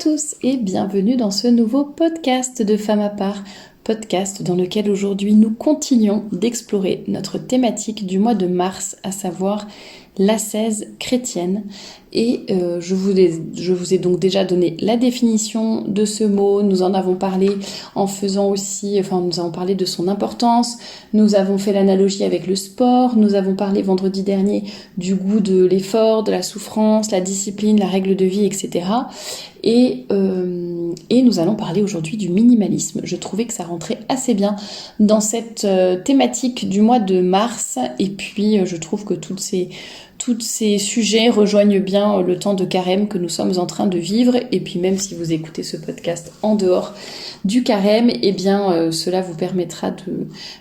tous et bienvenue dans ce nouveau podcast de Femmes à part, podcast dans lequel aujourd'hui nous continuons d'explorer notre thématique du mois de mars, à savoir l'ascèse chrétienne. Et je vous ai donc déjà donné la définition de ce mot. Nous en avons parlé nous avons parlé de son importance. Nous avons fait l'analogie avec le sport. Nous avons parlé vendredi dernier du goût de l'effort, de la souffrance, la discipline, la règle de vie, etc. Et nous allons parler aujourd'hui du minimalisme. Je trouvais que ça rentrait assez bien dans cette thématique du mois de mars. Et puis, je trouve que tous ces sujets rejoignent bien le temps de carême que nous sommes en train de vivre. Et puis même si vous écoutez ce podcast en dehors du carême, cela vous permettra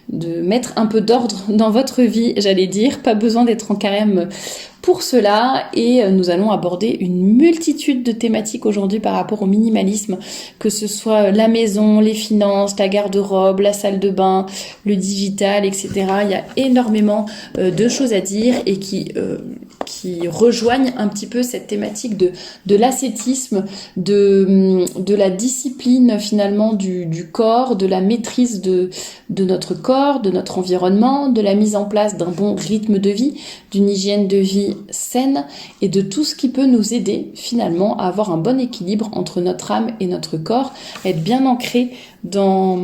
de mettre un peu d'ordre dans votre vie, j'allais dire. Pas besoin d'être en carême pour cela, et nous allons aborder une multitude de thématiques aujourd'hui par rapport au minimalisme, que ce soit la maison, les finances, la garde-robe, la salle de bain, le digital, etc. Il y a énormément de choses à dire et qui rejoignent un petit peu cette thématique de l'ascétisme, de la discipline finalement du corps, de la maîtrise de notre corps, de notre environnement, de la mise en place d'un bon rythme de vie, d'une hygiène de vie saine et de tout ce qui peut nous aider finalement à avoir un bon équilibre entre notre âme et notre corps, être bien ancré dans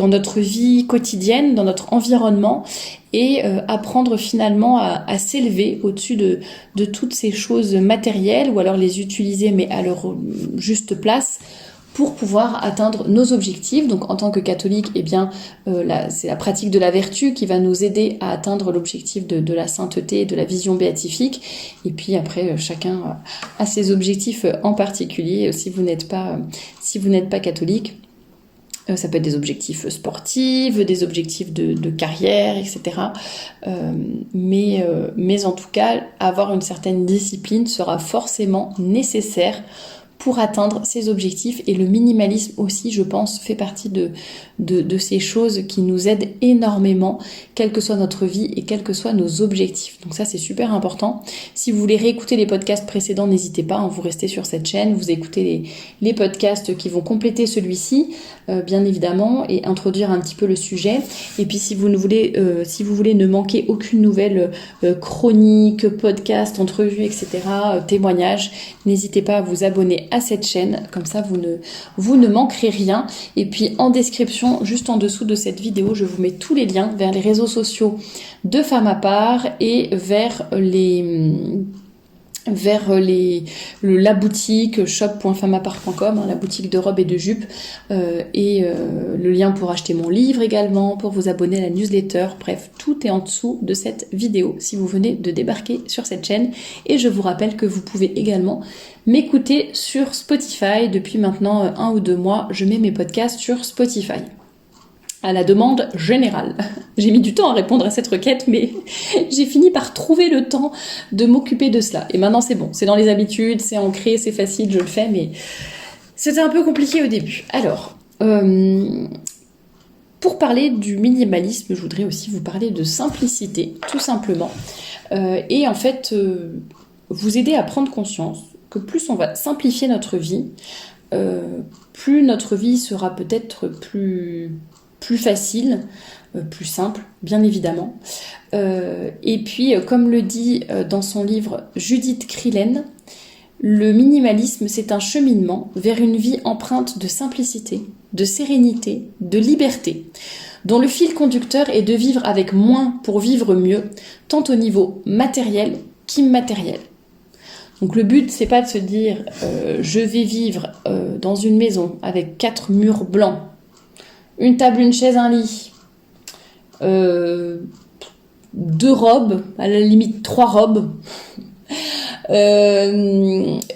notre vie quotidienne, dans notre environnement, et apprendre finalement à s'élever au-dessus de toutes ces choses matérielles, ou alors les utiliser mais à leur juste place, pour pouvoir atteindre nos objectifs. Donc en tant que catholique, c'est la pratique de la vertu qui va nous aider à atteindre l'objectif de la sainteté et de la vision béatifique. Et puis après, chacun a ses objectifs en particulier. Si vous n'êtes pas catholique, ça peut être des objectifs sportifs, des objectifs de carrière, etc. Mais en tout cas, avoir une certaine discipline sera forcément nécessaire pour atteindre ces objectifs, et le minimalisme aussi, je pense, fait partie de ces choses qui nous aident énormément, quelle que soit notre vie et quels que soient nos objectifs. Donc ça, c'est super important. Si vous voulez réécouter les podcasts précédents, n'hésitez pas, vous restez sur cette chaîne, vous écoutez les podcasts qui vont compléter celui-ci, bien évidemment, et introduire un petit peu le sujet. Et puis si vous voulez ne manquer aucune nouvelle chronique, podcast, entrevue, etc., témoignage, n'hésitez pas à vous abonner à cette chaîne, comme ça vous ne manquerez rien. Et puis en description, juste en dessous de cette vidéo, je vous mets tous les liens vers les réseaux sociaux de Femmes à part et vers la boutique shop.femmesapart.com, la boutique de robes et de jupes, le lien pour acheter mon livre également, pour vous abonner à la newsletter. Bref, tout est en dessous de cette vidéo si vous venez de débarquer sur cette chaîne. Et je vous rappelle que vous pouvez également m'écouter sur Spotify. Depuis maintenant 1 ou 2 mois, je mets mes podcasts sur Spotify, à la demande générale. J'ai mis du temps à répondre à cette requête, mais j'ai fini par trouver le temps de m'occuper de cela. Et maintenant, c'est bon, c'est dans les habitudes, c'est ancré, c'est facile, je le fais, mais c'était un peu compliqué au début. Alors, pour parler du minimalisme, je voudrais aussi vous parler de simplicité, tout simplement. Et en fait, vous aider à prendre conscience que plus on va simplifier notre vie, plus notre vie sera peut-être plus facile, plus simple, bien évidemment. Et puis, comme le dit dans son livre Judith Krillen, le minimalisme, c'est un cheminement vers une vie empreinte de simplicité, de sérénité, de liberté, dont le fil conducteur est de vivre avec moins pour vivre mieux, tant au niveau matériel qu'immatériel. Donc le but, c'est pas de se dire je vais vivre dans une maison avec 4 murs blancs, une table, une chaise, un lit, 2 robes, à la limite 3 robes,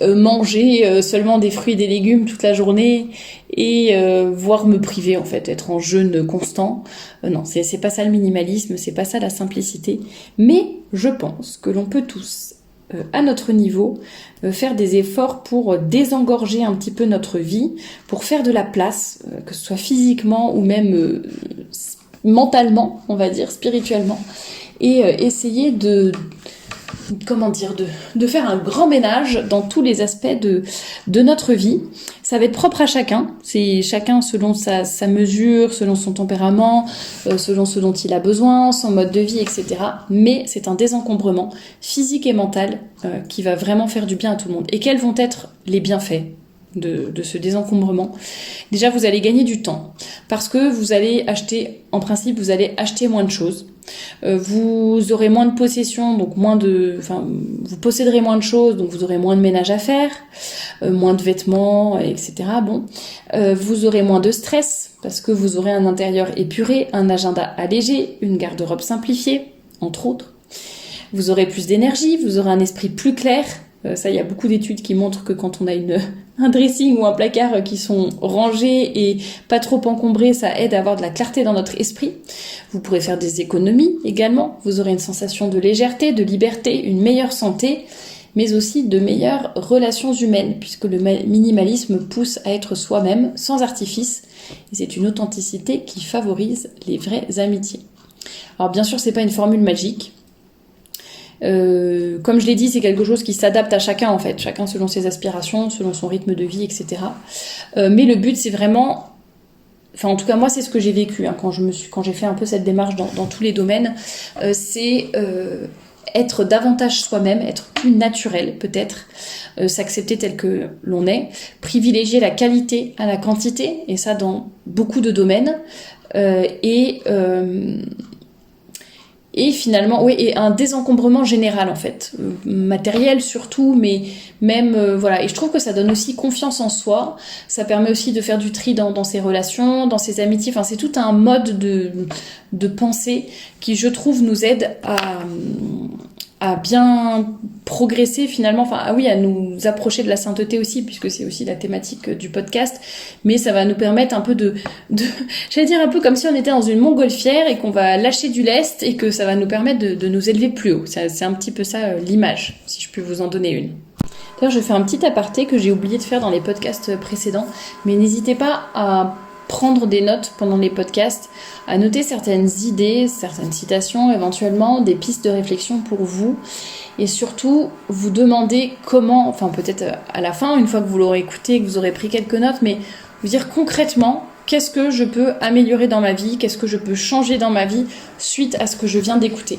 manger seulement des fruits et des légumes toute la journée, et voire me priver, en fait, être en jeûne constant. Non, c'est pas ça le minimalisme, c'est pas ça la simplicité. Mais je pense que l'on peut tous, à notre niveau, faire des efforts pour désengorger un petit peu notre vie, pour faire de la place, que ce soit physiquement ou même mentalement, on va dire, spirituellement, et essayer de faire un grand ménage dans tous les aspects de notre vie. Ça va être propre à chacun. C'est chacun selon sa mesure, selon son tempérament, selon ce dont il a besoin, son mode de vie, etc. Mais c'est un désencombrement physique et mental qui va vraiment faire du bien à tout le monde. Et quels vont être les bienfaits de ce désencombrement? Déjà, vous allez gagner du temps parce que vous allez acheter moins de choses. Vous aurez moins de possessions, donc vous posséderez moins de choses, donc vous aurez moins de ménage à faire, moins de vêtements, etc. Vous aurez moins de stress parce que vous aurez un intérieur épuré, un agenda allégé, une garde-robe simplifiée, entre autres. Vous aurez plus d'énergie, vous aurez un esprit plus clair. Ça, il y a beaucoup d'études qui montrent que quand on a un dressing ou un placard qui sont rangés et pas trop encombrés, ça aide à avoir de la clarté dans notre esprit. Vous pourrez faire des économies également. Vous aurez une sensation de légèreté, de liberté, une meilleure santé, mais aussi de meilleures relations humaines, puisque le minimalisme pousse à être soi-même, sans artifice. Et c'est une authenticité qui favorise les vraies amitiés. Alors bien sûr, c'est pas une formule magique. Comme je l'ai dit, c'est quelque chose qui s'adapte à chacun en fait, chacun selon ses aspirations, selon son rythme de vie, etc. Mais le but, c'est vraiment, en tout cas moi, c'est ce que j'ai vécu quand j'ai fait un peu cette démarche dans tous les domaines, c'est être davantage soi-même, être plus naturel peut-être, s'accepter tel que l'on est, privilégier la qualité à la quantité, et ça dans beaucoup de domaines, et finalement, et un désencombrement général en fait, matériel surtout, mais même voilà. Et je trouve que ça donne aussi confiance en soi. Ça permet aussi de faire du tri dans ses relations, dans ses amitiés. Enfin, c'est tout un mode de pensée qui, je trouve, nous aide à bien progresser finalement, à nous approcher de la sainteté aussi, puisque c'est aussi la thématique du podcast, mais ça va nous permettre un peu j'allais dire un peu comme si on était dans une montgolfière et qu'on va lâcher du lest et que ça va nous permettre de nous élever plus haut. C'est un petit peu ça l'image, si je peux vous en donner une. D'ailleurs, je fais un petit aparté que j'ai oublié de faire dans les podcasts précédents, mais n'hésitez pas à prendre des notes pendant les podcasts, à noter certaines idées, certaines citations, éventuellement des pistes de réflexion pour vous, et surtout vous demander comment, peut-être à la fin, une fois que vous l'aurez écouté, que vous aurez pris quelques notes, mais vous dire concrètement qu'est-ce que je peux améliorer dans ma vie, qu'est-ce que je peux changer dans ma vie suite à ce que je viens d'écouter.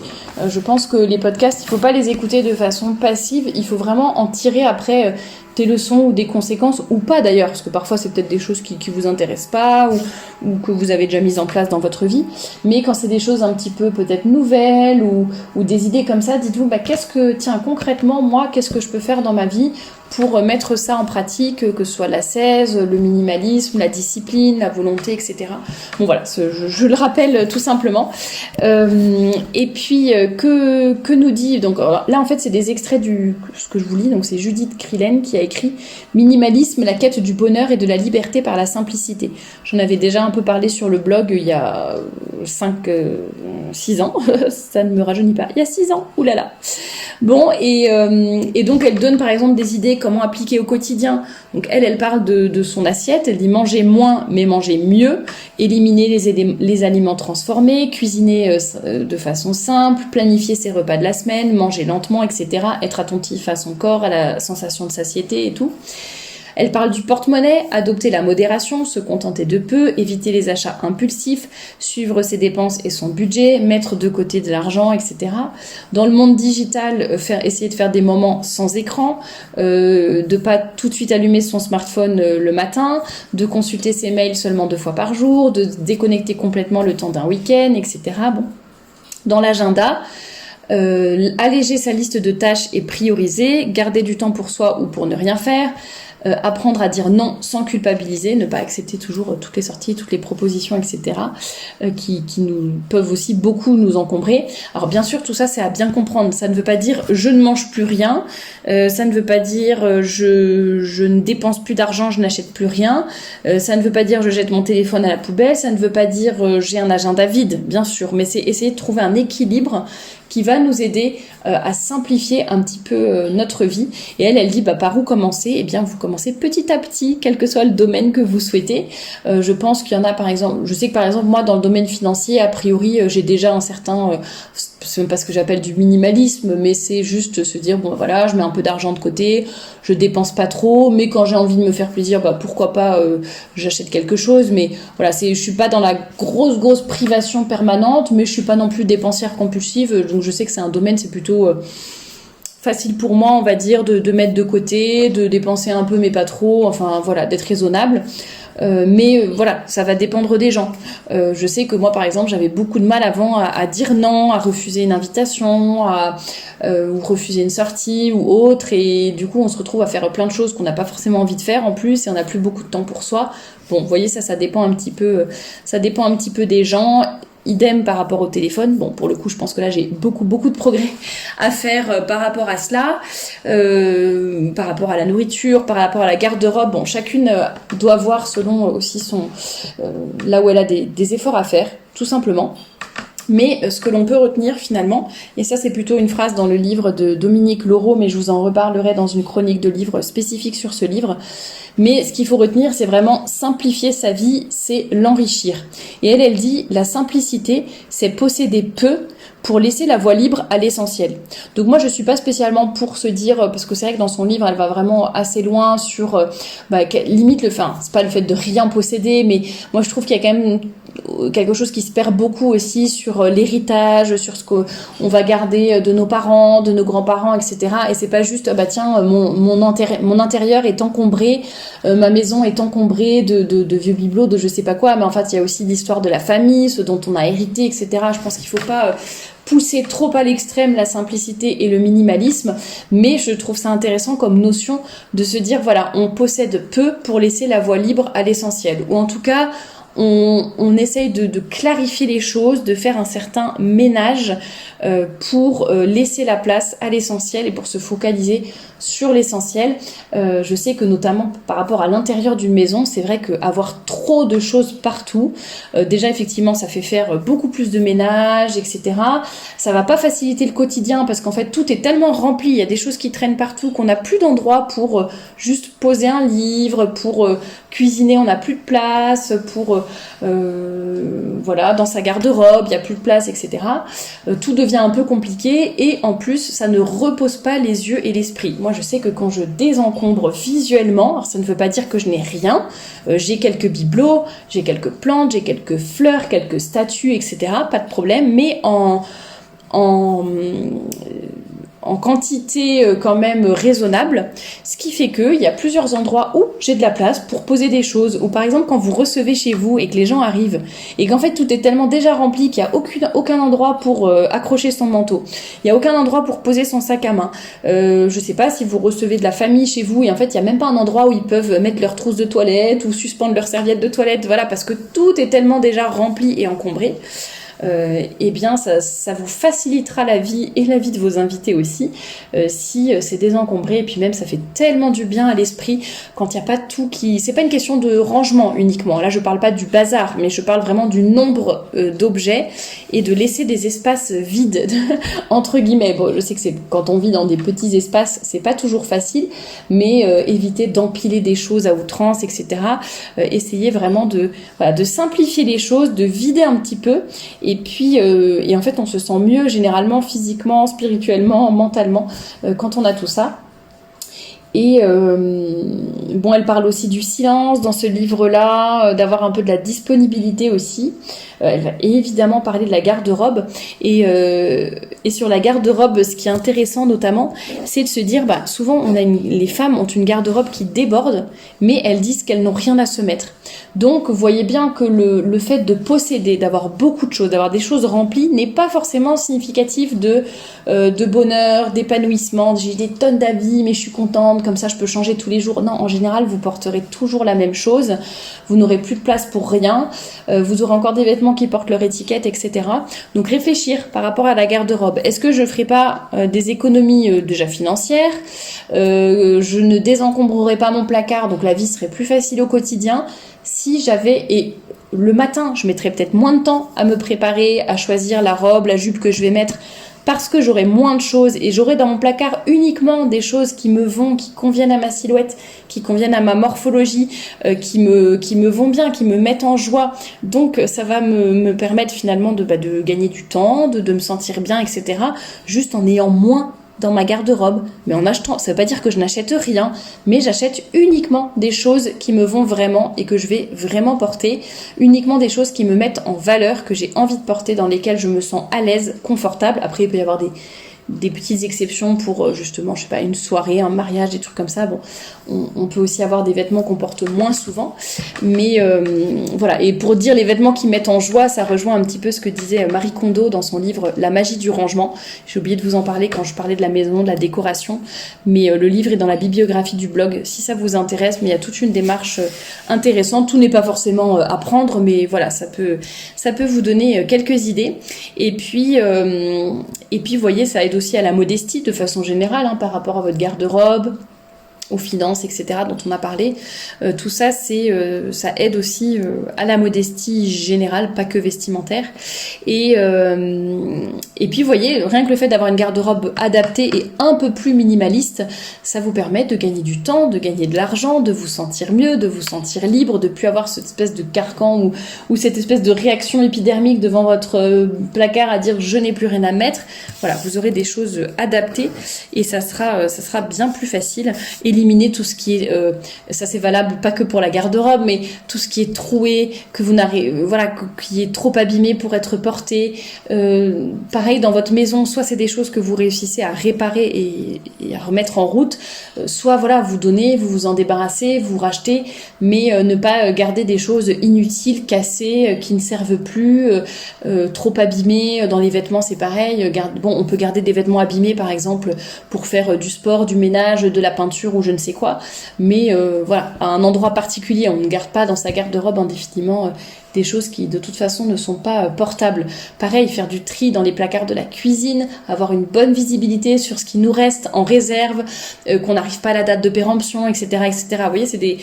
Je pense que les podcasts, il ne faut pas les écouter de façon passive, il faut vraiment en tirer après des leçons ou des conséquences, ou pas d'ailleurs, parce que parfois c'est peut-être des choses qui vous intéressent pas, ou que vous avez déjà mises en place dans votre vie, mais quand c'est des choses un petit peu peut-être nouvelles, ou des idées comme ça, dites-vous, concrètement, moi, qu'est-ce que je peux faire dans ma vie pour mettre ça en pratique, que ce soit l'ascèse, le minimalisme, la discipline, la volonté, etc. Bon voilà, je le rappelle tout simplement. Et puis, que nous dit, donc là en fait c'est des extraits ce que je vous lis, donc c'est Judith Krillen qui a écrit Minimalisme, la quête du bonheur et de la liberté par la simplicité. J'en avais déjà un peu parlé sur le blog il y a 6 ans, ça ne me rajeunit pas, il y a 6 ans, oulala. Bon, et donc elle donne par exemple des idées comment appliquer au quotidien. Donc elle parle de son assiette, elle dit manger moins mais manger mieux, éliminer les aliments transformés, cuisiner de façon simple, planifier ses repas de la semaine, manger lentement, etc. Être attentif à son corps, à la sensation de satiété et tout. Elle parle du porte-monnaie, adopter la modération, se contenter de peu, éviter les achats impulsifs, suivre ses dépenses et son budget, mettre de côté de l'argent, etc. Dans le monde digital, essayer de faire des moments sans écran, de pas tout de suite allumer son smartphone le matin, de consulter ses mails seulement 2 fois par jour, de déconnecter complètement le temps d'un week-end, etc. Bon. Dans l'agenda, alléger sa liste de tâches et prioriser, garder du temps pour soi ou pour ne rien faire, apprendre à dire non sans culpabiliser, ne pas accepter toujours toutes les sorties, toutes les propositions, etc. Qui nous peuvent aussi beaucoup nous encombrer. Alors bien sûr, tout ça, c'est à bien comprendre. Ça ne veut pas dire je ne mange plus rien, ça ne veut pas dire je ne dépense plus d'argent, je n'achète plus rien, ça ne veut pas dire je jette mon téléphone à la poubelle, ça ne veut pas dire j'ai un agenda vide, bien sûr, mais c'est essayer de trouver un équilibre qui va nous aider à simplifier un petit peu notre vie. Et elle dit par où commencer ? Eh bien, vous commencez petit à petit, quel que soit le domaine que vous souhaitez. Je pense qu'il y en a, par exemple, je sais que par exemple, moi, dans le domaine financier, a priori, j'ai déjà un certain c'est même pas ce que j'appelle du minimalisme, mais c'est juste se dire, bon voilà, je mets un peu d'argent de côté, je dépense pas trop, mais quand j'ai envie de me faire plaisir, pourquoi pas, j'achète quelque chose, mais voilà, je suis pas dans la grosse privation permanente, mais je suis pas non plus dépensière compulsive, donc je sais que c'est un domaine, c'est plutôt facile pour moi, on va dire, de mettre de côté, de dépenser un peu mais pas trop, enfin voilà, d'être raisonnable. Mais voilà, ça va dépendre des gens. Je sais que moi, par exemple, j'avais beaucoup de mal avant à dire non, à refuser une invitation, ou refuser une sortie ou autre. Et du coup, on se retrouve à faire plein de choses qu'on n'a pas forcément envie de faire en plus, et on n'a plus beaucoup de temps pour soi. Bon, vous voyez, ça dépend un petit peu, des gens. Idem par rapport au téléphone. Bon, pour le coup, je pense que là, j'ai beaucoup de progrès à faire par rapport à cela, par rapport à la nourriture, par rapport à la garde-robe. Bon, chacune doit voir selon aussi là où elle a des efforts à faire, tout simplement. Mais ce que l'on peut retenir finalement, et ça c'est plutôt une phrase dans le livre de Dominique Laureau, mais je vous en reparlerai dans une chronique de livre spécifique sur ce livre, mais ce qu'il faut retenir, c'est vraiment simplifier sa vie, c'est l'enrichir. Et elle dit, la simplicité, c'est posséder peu pour laisser la voie libre à l'essentiel. Donc moi je suis pas spécialement pour se dire, parce que c'est vrai que dans son livre elle va vraiment assez loin sur limite c'est pas le fait de rien posséder, mais moi je trouve qu'il y a quand même quelque chose qui se perd beaucoup aussi sur l'héritage, sur ce qu'on va garder de nos parents, de nos grands-parents, etc. Et c'est pas juste mon intérieur est encombré, ma maison est encombrée de vieux bibelots, de je sais pas quoi, mais en fait il y a aussi l'histoire de la famille, ce dont on a hérité, etc. Je pense qu'il faut pas pousser trop à l'extrême la simplicité et le minimalisme, mais je trouve ça intéressant comme notion de se dire voilà, on possède peu pour laisser la voie libre à l'essentiel, ou en tout cas on essaye de clarifier les choses, de faire un certain ménage pour laisser la place à l'essentiel et pour se focaliser sur l'essentiel. Je sais que notamment par rapport à l'intérieur d'une maison, c'est vrai qu'avoir trop de choses partout, déjà effectivement ça fait faire beaucoup plus de ménage, etc. Ça va pas faciliter le quotidien parce qu'en fait tout est tellement rempli, il y a des choses qui traînent partout qu'on n'a plus d'endroit pour juste poser un livre, pour cuisiner, on n'a plus de place, pour dans sa garde-robe, il n'y a plus de place, etc. Tout devient un peu compliqué et en plus, ça ne repose pas les yeux et l'esprit. Moi, je sais que quand je désencombre visuellement, alors ça ne veut pas dire que je n'ai rien, j'ai quelques bibelots, j'ai quelques plantes, j'ai quelques fleurs, quelques statues, etc. Pas de problème, mais en quantité quand même raisonnable, ce qui fait qu'il y a plusieurs endroits où j'ai de la place pour poser des choses, ou par exemple quand vous recevez chez vous et que les gens arrivent et qu'en fait tout est tellement déjà rempli qu'il n'y a aucun endroit pour accrocher son manteau, il n'y a aucun endroit pour poser son sac à main, je sais pas si vous recevez de la famille chez vous et en fait il n'y a même pas un endroit où ils peuvent mettre leur trousse de toilette ou suspendre leur serviette de toilette, voilà, parce que tout est tellement déjà rempli et encombré. Eh bien ça vous facilitera la vie et la vie de vos invités aussi si c'est désencombré, et puis même ça fait tellement du bien à l'esprit quand il n'y a pas tout c'est pas une question de rangement uniquement, là je parle pas du bazar, mais je parle vraiment du nombre d'objets et de laisser des espaces vides entre guillemets. Bon, je sais que c'est quand on vit dans des petits espaces c'est pas toujours facile, mais éviter d'empiler des choses à outrance, etc. Essayer vraiment de simplifier les choses, de vider un petit peu. Et puis, et en fait, on se sent mieux généralement, physiquement, spirituellement, mentalement, quand on a tout ça. Et elle parle aussi du silence dans ce livre-là, d'avoir un peu de la disponibilité aussi. Elle va évidemment parler de la garde-robe. Et sur la garde-robe, ce qui est intéressant notamment, c'est de se dire, souvent les femmes ont une garde-robe qui déborde, mais elles disent qu'elles n'ont rien à se mettre. Donc, vous voyez bien que le fait de posséder, d'avoir beaucoup de choses, d'avoir des choses remplies, n'est pas forcément significatif de bonheur, d'épanouissement. J'ai des tonnes d'habits, mais je suis contente, comme ça je peux changer tous les jours. Non, en général, vous porterez toujours la même chose. Vous n'aurez plus de place pour rien. Vous aurez encore des vêtements qui portent leur étiquette, etc. Donc, réfléchir par rapport à la garde-robe. Est-ce que je ne ferai pas des économies déjà financières, je ne désencombrerai pas mon placard, donc la vie serait plus facile au quotidien si j'avais... Et le matin, je mettrais peut-être moins de temps à me préparer, à choisir la robe, la jupe que je vais mettre. parce que j'aurai moins de choses et j'aurai dans mon placard uniquement des choses qui conviennent à ma silhouette, qui conviennent à ma morphologie, qui me vont bien, qui me mettent en joie. Donc ça va me permettre finalement de gagner du temps, de me sentir bien, etc. Juste en ayant moins dans ma garde-robe, mais en achetant, ça veut pas dire que je n'achète rien, mais j'achète uniquement des choses qui me vont vraiment et que je vais vraiment porter, uniquement des choses qui me mettent en valeur, que j'ai envie de porter, dans lesquelles je me sens à l'aise, confortable. Après, il peut y avoir des petites exceptions pour justement, je sais pas, une soirée, un mariage, des trucs comme ça. Bon, on peut aussi avoir des vêtements qu'on porte moins souvent, mais voilà. Et pour dire les vêtements qui mettent en joie, ça rejoint un petit peu ce que disait Marie Kondo dans son livre La magie du rangement. J'ai oublié de vous en parler quand je parlais de la maison, de la décoration, mais le livre est dans la bibliographie du blog si ça vous intéresse. Mais il y a toute une démarche intéressante. Tout n'est pas forcément à prendre, mais voilà, ça peut vous donner quelques idées. Et puis vous voyez, ça aide aussi à la modestie de façon générale, par rapport à votre garde-robe, aux finances, etc., dont on a parlé. Tout ça, ça aide aussi à la modestie générale, pas que vestimentaire. Et puis, vous voyez, rien que le fait d'avoir une garde-robe adaptée et un peu plus minimaliste, ça vous permet de gagner du temps, de gagner de l'argent, de vous sentir mieux, de vous sentir libre, de plus avoir cette espèce de carcan ou cette espèce de réaction épidermique devant votre placard à dire « je n'ai plus rien à mettre ». Voilà, vous aurez des choses adaptées et ça sera bien plus facile. Éliminer tout ce qui est, ça c'est valable pas que pour la garde-robe, mais tout ce qui est troué, que vous n'arrivez, qui est trop abîmé pour être porté. Pareil dans votre maison, soit c'est des choses que vous réussissez à réparer et à remettre en route, soit vous donnez, vous vous en débarrassez, vous rachetez, mais ne pas garder des choses inutiles, cassées, qui ne servent plus, trop abîmées. Dans les vêtements c'est pareil. On peut garder des vêtements abîmés par exemple pour faire du sport, du ménage, de la peinture ou je ne sais quoi, mais à un endroit particulier. On ne garde pas dans sa garde-robe indéfiniment des choses qui de toute façon ne sont pas portables. Pareil, faire du tri dans les placards de la cuisine, avoir une bonne visibilité sur ce qui nous reste en réserve, qu'on n'arrive pas à la date de péremption, etc. etc. Vous voyez,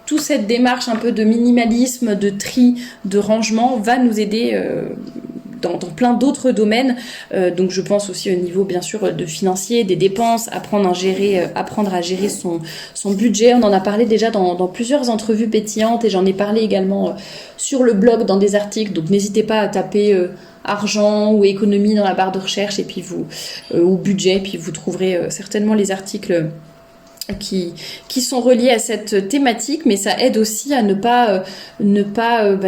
toute cette démarche un peu de minimalisme, de tri, de rangement va nous aider dans plein d'autres domaines. Donc je pense aussi au niveau bien sûr de financier, des dépenses, apprendre à gérer son budget. On en a parlé déjà dans plusieurs entrevues pétillantes et j'en ai parlé également sur le blog dans des articles. Donc n'hésitez pas à taper argent ou économie dans la barre de recherche et puis ou budget, puis vous trouverez certainement les articles qui sont reliés à cette thématique, mais ça aide aussi à ne pas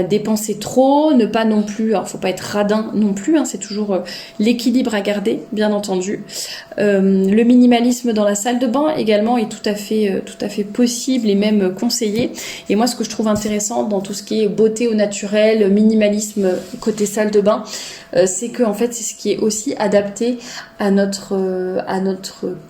dépenser trop, ne pas non plus, alors faut pas être radin non plus, c'est toujours l'équilibre à garder, bien entendu. Le minimalisme dans la salle de bain également est tout à fait possible et même conseillé. Et moi, ce que je trouve intéressant dans tout ce qui est beauté au naturel, minimalisme côté salle de bain, c'est que en fait c'est ce qui est aussi adapté à notre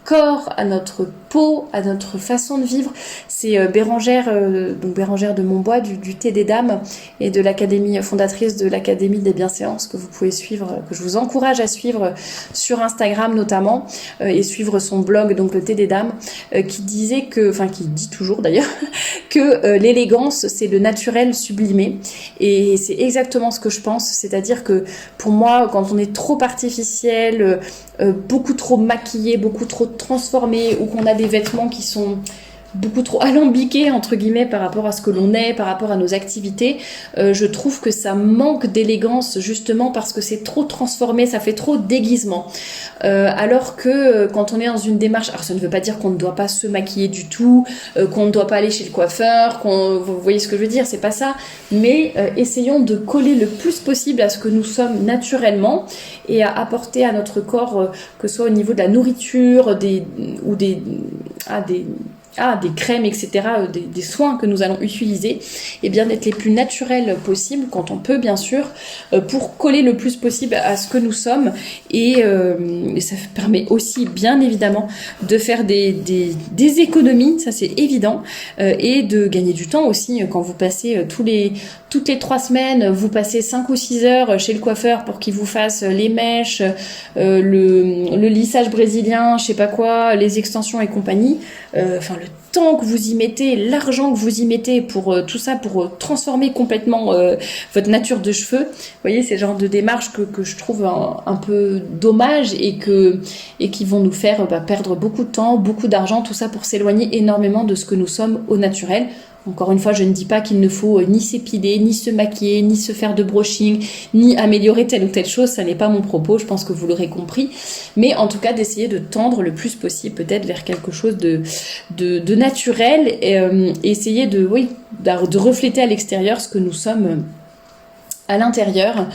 corps, à notre peau, à notre façon de vivre. C'est Bérangère de Montbois du Thé des Dames et de l'académie fondatrice de l'Académie des Bienséances que vous pouvez suivre, que je vous encourage à suivre sur Instagram notamment et suivre son blog donc le Thé des Dames qui dit toujours d'ailleurs que l'élégance c'est le naturel sublimé et c'est exactement ce que je pense, c'est-à-dire que pour moi quand on est trop artificiel, beaucoup trop maquillé, beaucoup trop transformé ou qu'on a des vêtements qui sont beaucoup trop alambiqué entre guillemets par rapport à ce que l'on est, par rapport à nos activités, je trouve que ça manque d'élégance justement parce que c'est trop transformé, ça fait trop déguisement, alors que quand on est dans une démarche, alors ça ne veut pas dire qu'on ne doit pas se maquiller du tout, qu'on ne doit pas aller chez le coiffeur, vous voyez ce que je veux dire, c'est pas ça, mais essayons de coller le plus possible à ce que nous sommes naturellement et à apporter à notre corps, que ce soit au niveau de la nourriture, des crèmes, etc., des soins que nous allons utiliser, et bien d'être les plus naturels possibles, quand on peut bien sûr, pour coller le plus possible à ce que nous sommes, et ça permet aussi bien évidemment de faire des économies, ça c'est évident, et de gagner du temps aussi, quand vous passez toutes les 3 semaines, vous passez 5 ou 6 heures chez le coiffeur pour qu'il vous fasse les mèches, le lissage brésilien, je sais pas quoi, les extensions et compagnie, le le temps que vous y mettez, l'argent que vous y mettez pour tout ça, pour transformer complètement votre nature de cheveux. Vous voyez, c'est le genre de démarche que je trouve un peu dommage et qui vont nous faire perdre beaucoup de temps, beaucoup d'argent, tout ça pour s'éloigner énormément de ce que nous sommes au naturel. Encore une fois, je ne dis pas qu'il ne faut ni s'épiler, ni se maquiller, ni se faire de brushing, ni améliorer telle ou telle chose. Ça n'est pas mon propos, je pense que vous l'aurez compris. Mais en tout cas, d'essayer de tendre le plus possible peut-être vers quelque chose de naturel et essayer de refléter à l'extérieur ce que nous sommes à l'intérieur.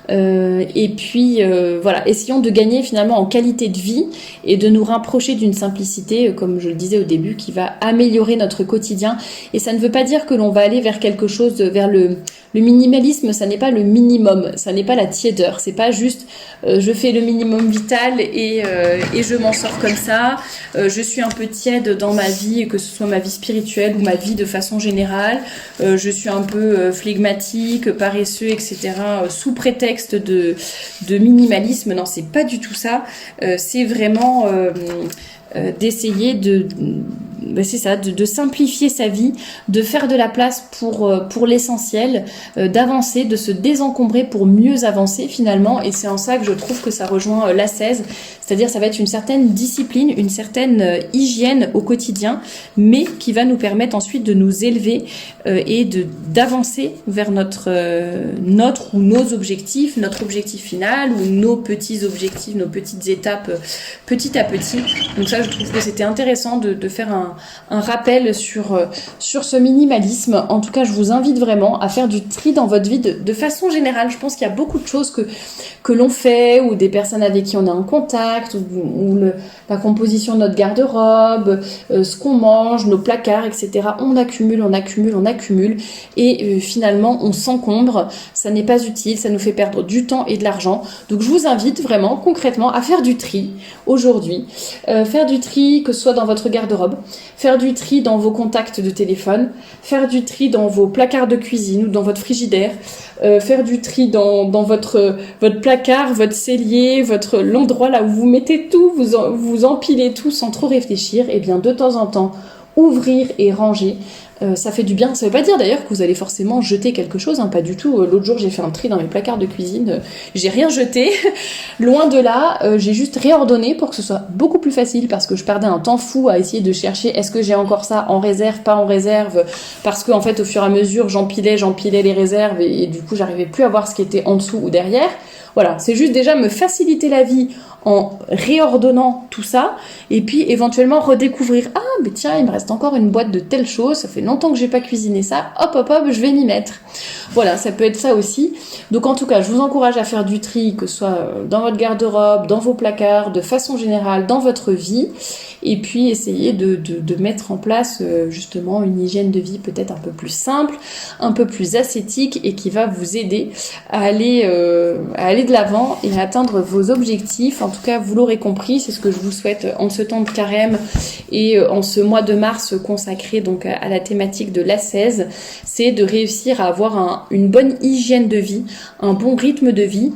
Et puis voilà, essayons de gagner finalement en qualité de vie et de nous rapprocher d'une simplicité, comme je le disais au début, qui va améliorer notre quotidien. Et ça ne veut pas dire que l'on va aller vers quelque chose, vers le minimalisme. Ça n'est pas le minimum, ça n'est pas la tiédeur, c'est pas juste je fais le minimum vital et je m'en sors comme ça, je suis un peu tiède dans ma vie, que ce soit ma vie spirituelle ou ma vie de façon générale, je suis un peu flegmatique, paresseux, etc. Sous prétexte de minimalisme. Non, c'est pas du tout ça. C'est vraiment d'essayer de simplifier sa vie, de faire de la place pour l'essentiel, d'avancer, de se désencombrer pour mieux avancer finalement. Et c'est en ça que je trouve que ça rejoint l'ascèse, c'est-à-dire ça va être une certaine discipline, une certaine hygiène au quotidien, mais qui va nous permettre ensuite de nous élever et d'avancer vers notre ou nos objectifs, notre objectif final ou nos petits objectifs, nos petites étapes petit à petit. Donc ça, je trouve que c'était intéressant de faire un rappel sur ce minimalisme. En tout cas, je vous invite vraiment à faire du tri dans votre vie de façon générale. Je pense qu'il y a beaucoup de choses que l'on fait, ou des personnes avec qui on est en contact, ou la composition de notre garde-robe, ce qu'on mange, nos placards, etc. On accumule, et finalement on s'encombre. Ça n'est pas utile, ça nous fait perdre du temps et de l'argent. Donc je vous invite vraiment concrètement à faire du tri aujourd'hui. Faire du tri, que ce soit dans votre garde-robe, faire du tri dans vos contacts de téléphone, faire du tri dans vos placards de cuisine ou dans votre frigidaire, faire du tri dans votre placard, votre cellier, l'endroit là où vous mettez tout, vous empilez tout sans trop réfléchir. Et bien de temps en temps, ouvrir et ranger. Ça fait du bien. Ça veut pas dire d'ailleurs que vous allez forcément jeter quelque chose, pas du tout. L'autre jour, j'ai fait un tri dans mes placards de cuisine, j'ai rien jeté. Loin de là, j'ai juste réordonné pour que ce soit beaucoup plus facile, parce que je perdais un temps fou à essayer de chercher est-ce que j'ai encore ça en réserve, pas en réserve, parce que en fait, au fur et à mesure, j'empilais les réserves et du coup, j'arrivais plus à voir ce qui était en dessous ou derrière. Voilà, c'est juste déjà me faciliter la vie en réordonnant tout ça, et puis éventuellement redécouvrir, ah mais tiens, il me reste encore une boîte de telle chose, ça fait longtemps que j'ai pas cuisiné ça, hop, je vais m'y mettre. Voilà, ça peut être ça aussi. Donc en tout cas, je vous encourage à faire du tri, que ce soit dans votre garde-robe, dans vos placards, de façon générale, dans votre vie, et puis essayer de mettre en place justement une hygiène de vie peut-être un peu plus simple, un peu plus ascétique, et qui va vous aider à aller de l'avant et à atteindre vos objectifs. En tout cas, vous l'aurez compris, c'est ce que je vous souhaite en ce temps de carême et en ce mois de mars consacré donc à la thématique de l'ascèse, c'est de réussir à avoir une bonne hygiène de vie, un bon rythme de vie,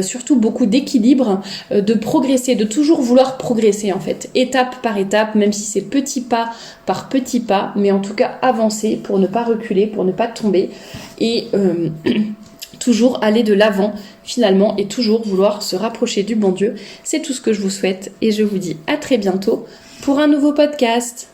surtout beaucoup d'équilibre, de progresser, de toujours vouloir progresser en fait, étape par étape, même si c'est petit pas par petit pas, mais en tout cas avancer pour ne pas reculer, pour ne pas tomber, et toujours aller de l'avant finalement, et toujours vouloir se rapprocher du bon Dieu. C'est tout ce que je vous souhaite, et je vous dis à très bientôt pour un nouveau podcast.